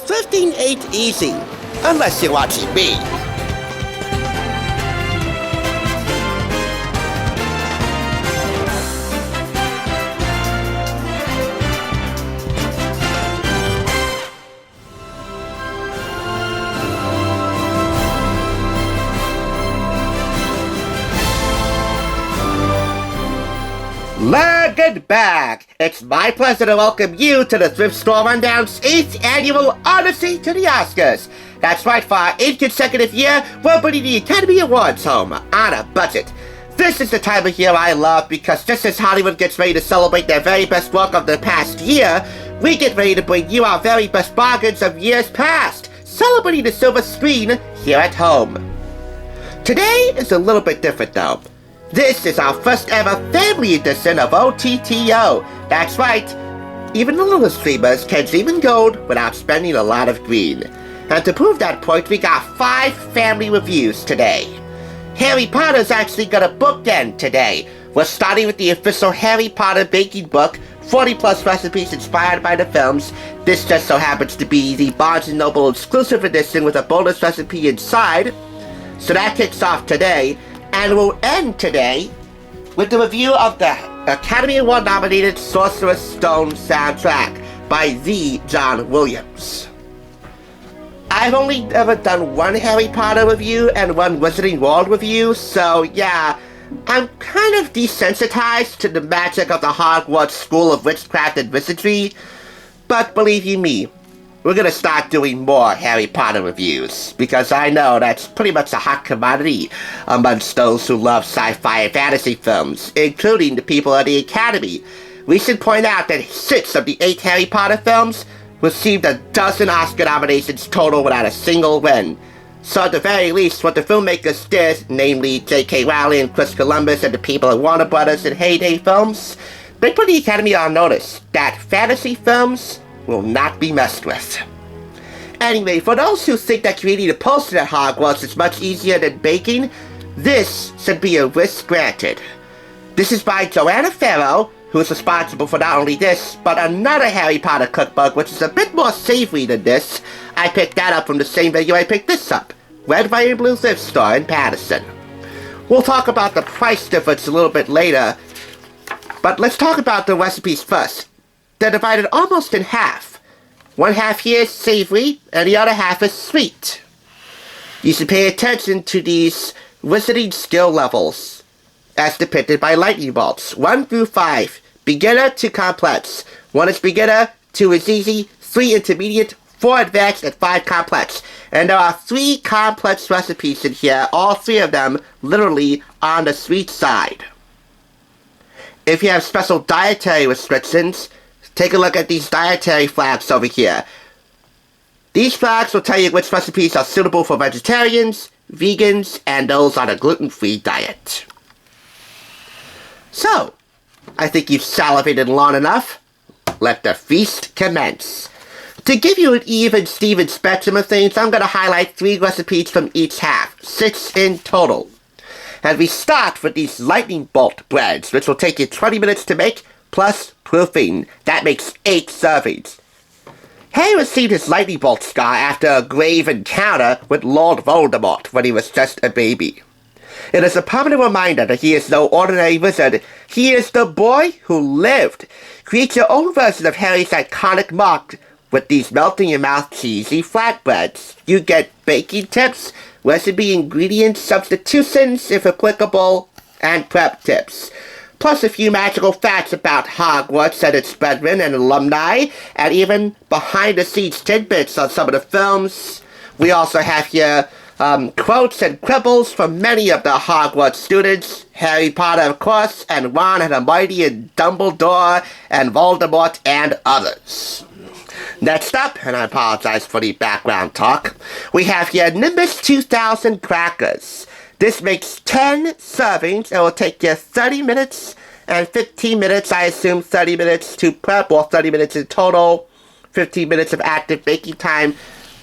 thrifting ain't easy, unless you're watching me. Welcome back! It's my pleasure to welcome you to the Thrift Store Rundown's 8th annual Odyssey to the Oscars. That's right, for our 8th consecutive year, we're bringing the Academy Awards home on a budget. This is the time of year I love because just as Hollywood gets ready to celebrate their very best work of the past year, we get ready to bring you our very best bargains of years past, celebrating the silver screen here at home. Today is a little bit different though. This is our first ever family edition of OTTO. That's right, even the little streamers can dream in gold without spending a lot of green. And to prove that point, we got 5 family reviews today. Harry Potter's actually got a bookend today. We're starting with the official Harry Potter baking book, 40 plus recipes inspired by the films. This just so happens to be the Barnes & Noble exclusive edition with a bonus recipe inside. So that kicks off today. And we'll end today with the review of the Academy Award nominated Sorcerer's Stone soundtrack by the John Williams. I've only ever done one Harry Potter review and one Wizarding World review, so yeah, I'm kind of desensitized to the magic of the Hogwarts School of Witchcraft and Wizardry, but believe you me, we're gonna start doing more Harry Potter reviews, because I know that's pretty much a hot commodity amongst those who love sci-fi and fantasy films, including the people at the Academy. We should point out that 6 of the 8 Harry Potter films received a dozen Oscar nominations total without a single win. So at the very least, what the filmmakers did, namely J.K. Rowling and Chris Columbus and the people at Warner Brothers and Heyday Films, they put the Academy on notice that fantasy films will not be messed with. Anyway, for those who think that creating a poster at Hogwarts is much easier than baking, this should be a risk granted. This is by Joanna Farrow, who is responsible for not only this, but another Harry Potter cookbook, which is a bit more savory than this. I picked that up from the same venue I picked this up, Red, White, and Blue Thrift Store in Patterson. We'll talk about the price difference a little bit later, but let's talk about the recipes first. They're divided almost in half. One half here is savory, and the other half is sweet. You should pay attention to these wizarding skill levels, as depicted by lightning bolts. 1 through 5, beginner to complex. 1 is beginner, 2 is easy, 3 intermediate, 4 advanced, and 5 complex. And there are 3 complex recipes in here, all 3 of them literally on the sweet side. If you have special dietary restrictions, take a look at these dietary flags over here. These flags will tell you which recipes are suitable for vegetarians, vegans, and those on a gluten-free diet. So, I think you've salivated long enough. Let the feast commence. To give you an even-Steven spectrum of things, I'm going to highlight 3 recipes from each half, 6 in total. And we start with these lightning bolt breads, which will take you 20 minutes to make, plus proofing. That makes 8 servings. Harry received his lightning bolt scar after a grave encounter with Lord Voldemort when he was just a baby. It is a permanent reminder that he is no ordinary wizard. He is the boy who lived. Create your own version of Harry's iconic mark with these melt-in-your-mouth cheesy flatbreads. You get baking tips, recipe ingredients substitutions if applicable, and prep tips. Plus a few magical facts about Hogwarts and its brethren and alumni, and even behind-the-scenes tidbits on some of the films. We also have here quotes and quibbles from many of the Hogwarts students, Harry Potter, of course, and Ron and Hermione and Dumbledore and Voldemort and others. Next up, and I apologize for the background talk, we have here Nimbus 2000 crackers. This makes 10 servings. It will take you 30 minutes and 15 minutes, I assume 30 minutes to prep, or 30 minutes in total, 15 minutes of active baking time.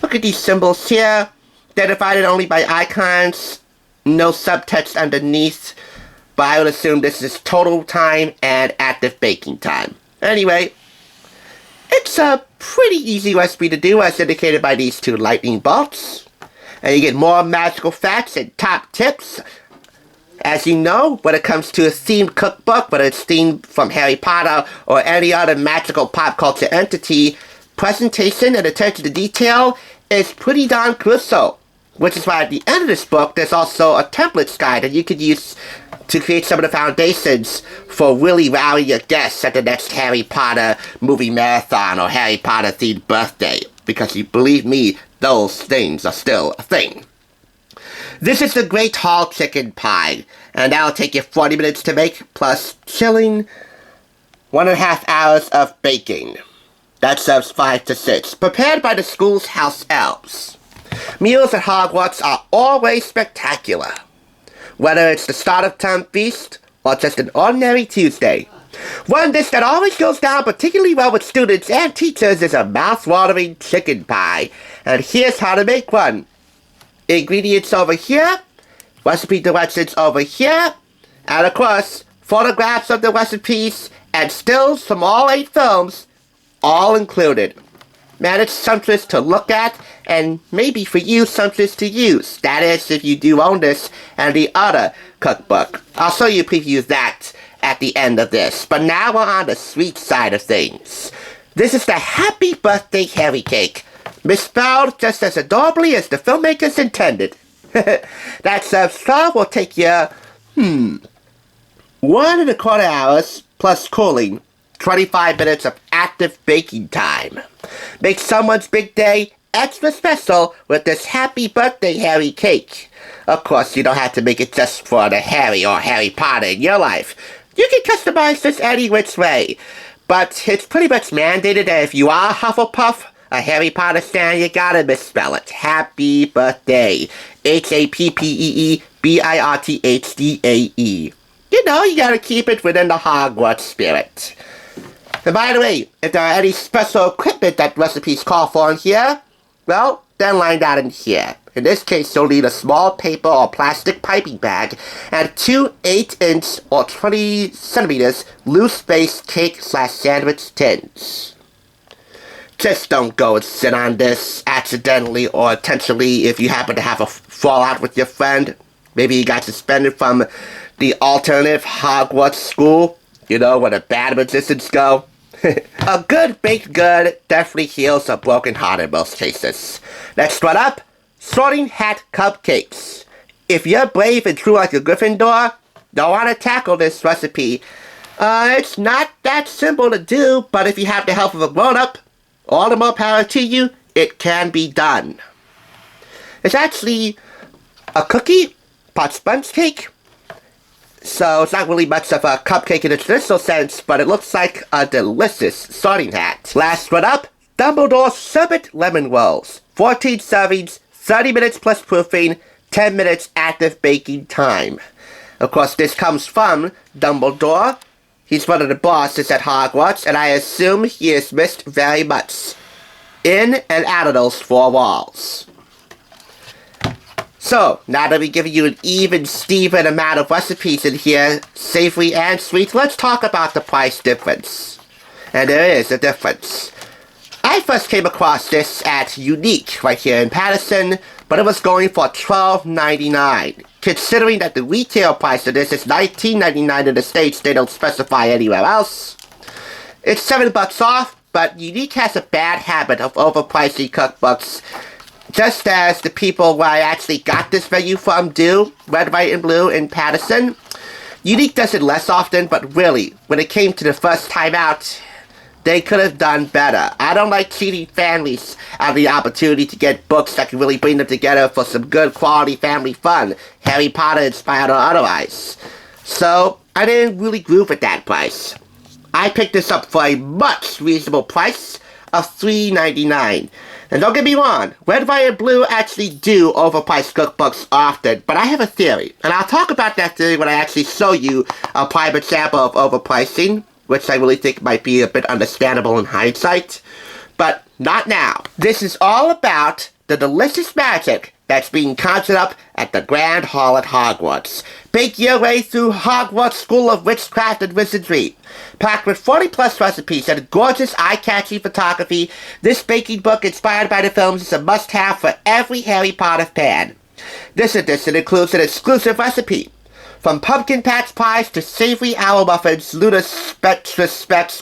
Look at these symbols here. They're divided only by icons, no subtext underneath, but I would assume this is total time and active baking time. Anyway, it's a pretty easy recipe to do as indicated by these 2 lightning bolts. And you get more magical facts and top tips. As you know, when it comes to a themed cookbook, whether it's themed from Harry Potter or any other magical pop culture entity, presentation and attention to detail is pretty darn crucial. Which is why at the end of this book, there's also a templates guide that you could use to create some of the foundations for really rallying your guests at the next Harry Potter movie marathon or Harry Potter themed birthday. Because you believe me, those things are still a thing. This is the Great Hall Chicken Pie, and that'll take you 40 minutes to make, plus chilling, 1.5 hours of baking. That serves 5 to 6, prepared by the school's house elves. Meals at Hogwarts are always spectacular. Whether it's the start of term feast, or just an ordinary Tuesday. One dish that always goes down particularly well with students and teachers is a mouth-watering chicken pie. And here's how to make one. Ingredients over here, recipe directions over here, and of course, photographs of the recipes and stills from all 8 films, all included. Man, it's sumptuous to look at, and maybe for you, sumptuous to use. That is, if you do own this and the other cookbook. I'll show you a preview of that at the end of this. But now we're on the sweet side of things. This is the Happy Birthday Harry Cake, misspelled just as adorably as the filmmakers intended. That serve will take you, 1.25 hours, plus cooling, 25 minutes of active baking time. Make someone's big day extra special with this Happy Birthday Harry Cake. Of course, you don't have to make it just for the Harry or Harry Potter in your life. You can customize this any which way. But it's pretty much mandated that if you are a Hufflepuff, a Harry Potter stan, you gotta misspell it. Happy Birthday. HAPPEEBIRTHDAE. You know, you gotta keep it within the Hogwarts spirit. And by the way, if there are any special equipment that recipes call for in here, well, they're lined out in here. In this case, you'll need a small paper or plastic piping bag and 2 8-inch or 20 centimeters loose-base cake/sandwich tins. Just don't go and sit on this accidentally or intentionally if you happen to have a fallout with your friend. Maybe you got suspended from the alternative Hogwarts school, you know, where the bad magicians go. A good baked good definitely heals a broken heart in most cases. Next one up, sorting Hat Cupcakes. If you're brave and true like a Gryffindor, don't want to tackle this recipe. It's not that simple to do, but if you have the help of a grown-up, all the more power to you, it can be done. It's actually a cookie, pot sponge cake. So it's not really much of a cupcake in a traditional sense, but it looks like a delicious sorting hat. Last one up, Dumbledore Sherbet Lemon Rolls. 14 servings, 30 minutes plus proofing, 10 minutes active baking time. Of course, this comes from Dumbledore. He's one of the bosses at Hogwarts, and I assume he is missed very much in and out of those 4 walls. So, now that we've given you an even Steven amount of recipes in here, savory and sweet, let's talk about the price difference. And there is a difference. I first came across this at Unique right here in Patterson, but it was going for $12.99. Considering that the retail price of this is $19.99 in the States, they don't specify anywhere else. It's $7 off, but Unique has a bad habit of overpricing cookbooks, just as the people where I actually got this menu from do, Red, White, and Blue in Patterson. Unique does it less often, but really, when it came to the first time out, they could have done better. I don't like cheating families out of the opportunity to get books that can really bring them together for some good quality family fun, Harry Potter inspired or otherwise. So, I didn't really groove at that price. I picked this up for a much reasonable price of $3.99. And don't get me wrong, Red, White, and Blue actually do overprice cookbooks often, but I have a theory, and I'll talk about that theory when I actually show you a prime example of overpricing, which I really think might be a bit understandable in hindsight. But not now. This is all about the delicious magic that's being conjured up at the Grand Hall at Hogwarts. Bake your way through Hogwarts School of Witchcraft and Wizardry. Packed with 40-plus recipes and gorgeous, eye-catching photography, this baking book inspired by the films is a must-have for every Harry Potter fan. This edition includes an exclusive recipe. From pumpkin patch pies to savory owl muffins, Lunar Spectre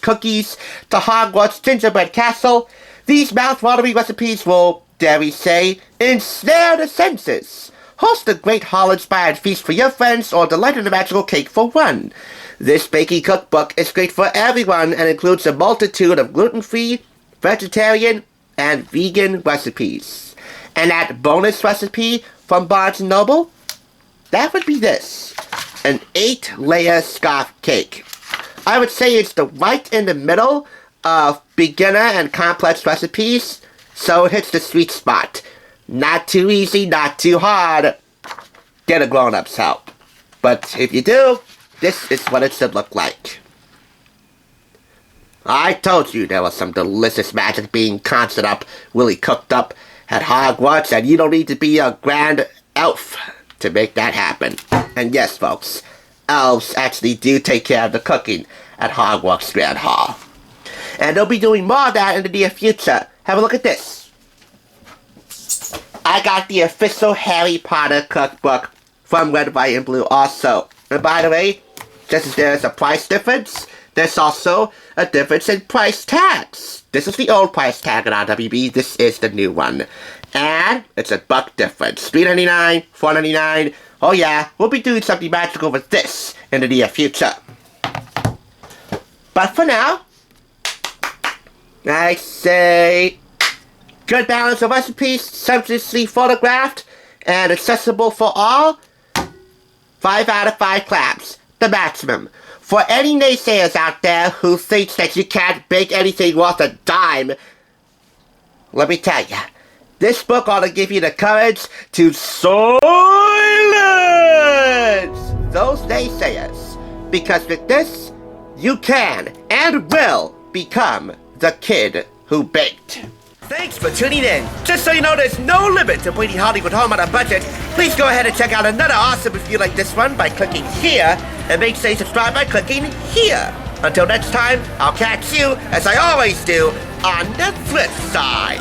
cookies to Hogwarts gingerbread castle, these mouth-watering recipes will, dare we say, ensnare the senses. Host a great hall-inspired feast for your friends or delight in a magical cake for one. This baking cookbook is great for everyone and includes a multitude of gluten-free, vegetarian, and vegan recipes. And that bonus recipe from Barnes & Noble? That would be this. An 8-layer scarf cake. I would say it's the right in the middle of beginner and complex recipes, so it hits the sweet spot. Not too easy, not too hard. Get a grown-up's help. But if you do, this is what it should look like. I told you there was some delicious magic being conjured up, really cooked up at Hogwarts, and you don't need to be a grand elf to make that happen. And yes, folks, elves actually do take care of the cooking at Hogwarts Grand Hall. And they'll be doing more of that in the near future. Have a look at this. I got the official Harry Potter cookbook from Red, White, and Blue also. And by the way, just as there's a price difference, there's also a difference in price tags. This is the old price tag at RWB, this is the new one. And it's a buck difference. $3.99, $4.99. Oh yeah, we'll be doing something magical with this in the near future. But for now, I say good balance of recipes, sumptuously photographed, and accessible for all. 5 out of 5 claps, the maximum. For any naysayers out there who thinks that you can't bake anything worth a dime, let me tell ya, this book ought to give you the courage to silence those naysayers. Because with this, you can and will become the kid who baked. Thanks for tuning in. Just so you know, there's no limit to bringing Hollywood home on a budget. Please go ahead and check out another awesome review like this one by clicking here, and make sure you subscribe by clicking here. Until next time, I'll catch you, as I always do, on the thrift side.